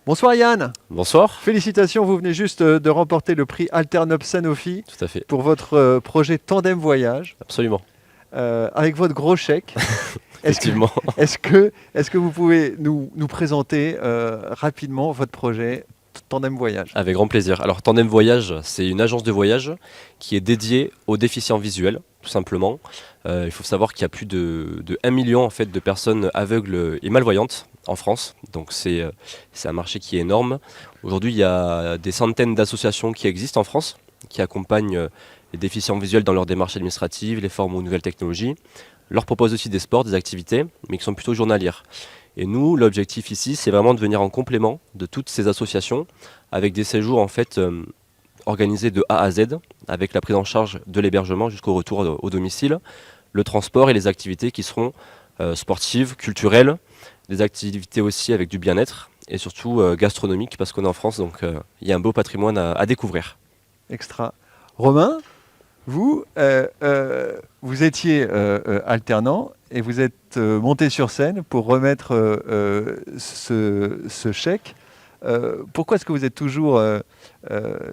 Bonsoir Yann, Bonsoir. félicitations, vous venez juste de remporter le prix Alternop Sanofi Tout à fait, pour votre projet Tandem Voyage, absolument. avec votre gros chèque. Est-ce que, Effectivement. est-ce que vous pouvez nous présenter rapidement votre projet Tandem Voyage? Avec grand plaisir. Alors Tandem Voyage, c'est une agence de voyage qui est dédiée aux déficients visuels, tout simplement. Il faut savoir qu'il y a plus de 1 million en fait, de personnes aveugles et malvoyantes en France. Donc c'est un marché qui est énorme. Aujourd'hui, il y a des centaines d'associations qui existent en France, qui accompagnent les déficients visuels dans leurs démarches administratives, les forment aux nouvelles technologies. Leur proposent aussi des sports, des activités, mais qui sont plutôt journalières. Et nous, l'objectif ici, c'est vraiment de venir en complément de toutes ces associations avec des séjours en fait organisés de A à Z, avec la prise en charge de l'hébergement jusqu'au retour au domicile, le transport et les activités qui seront sportives, culturelles, des activités aussi avec du bien-être et surtout gastronomique parce qu'on est en France, donc il y a un beau patrimoine à découvrir. Extra. Romain, vous étiez alternant et vous êtes monté sur scène pour remettre ce chèque. Pourquoi est-ce que vous êtes toujours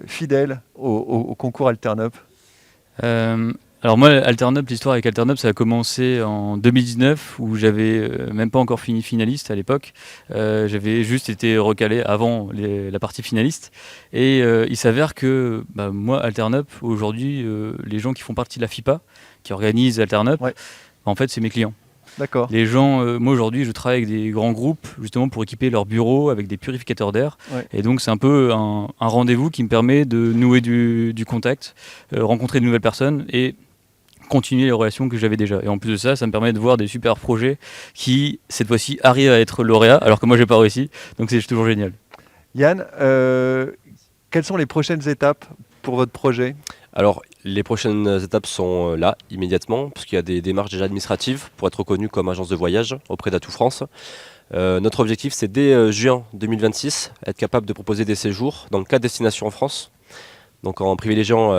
fidèle au concours Alternop? Alors moi, Alternop, l'histoire avec Alternop, ça a commencé en 2019 où j'avais même pas encore fini finaliste à l'époque. J'avais juste été recalé avant la partie finaliste. Et il s'avère que moi, Alternop, aujourd'hui, les gens qui font partie de la FIPA, qui organisent Alternop, Ouais. en fait, c'est mes clients. D'accord. Les gens, moi aujourd'hui, je travaille avec des grands groupes justement pour équiper leurs bureaux avec des purificateurs d'air. Ouais. Et donc c'est un peu un rendez-vous qui me permet de nouer du contact, rencontrer de nouvelles personnes et continuer les relations que j'avais déjà. Et en plus de ça, ça me permet de voir des super projets qui, cette fois-ci, arrivent à être lauréats, alors que moi, j'ai pas réussi. Donc c'est toujours génial. Yann, quelles sont les prochaines étapes pour votre projet? Alors, les prochaines étapes sont là, immédiatement, parce qu'il y a des démarches déjà administratives pour être reconnu comme agence de voyage auprès d'Atout France. Notre objectif, c'est dès juin 2026, être capable de proposer des séjours dans 4 destinations en France. Donc en privilégiant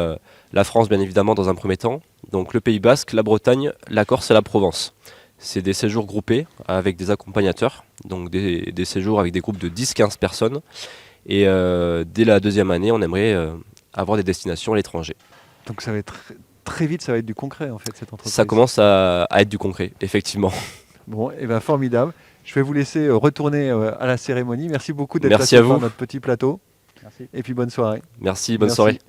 la France, bien évidemment, dans un premier temps. Donc le Pays Basque, la Bretagne, la Corse et la Provence. C'est des séjours groupés avec des accompagnateurs, donc des séjours avec des groupes de 10-15 personnes. Et dès la deuxième année, on aimerait avoir des destinations à l'étranger. Donc ça va être très vite, ça va être du concret en fait cette entreprise. Ça commence à être du concret, effectivement. Bon, et bien formidable. Je vais vous laisser retourner à la cérémonie. Merci beaucoup d'être Merci passé à vous. par notre petit plateau. Merci. Et puis bonne soirée. Merci, bonne Merci. soirée.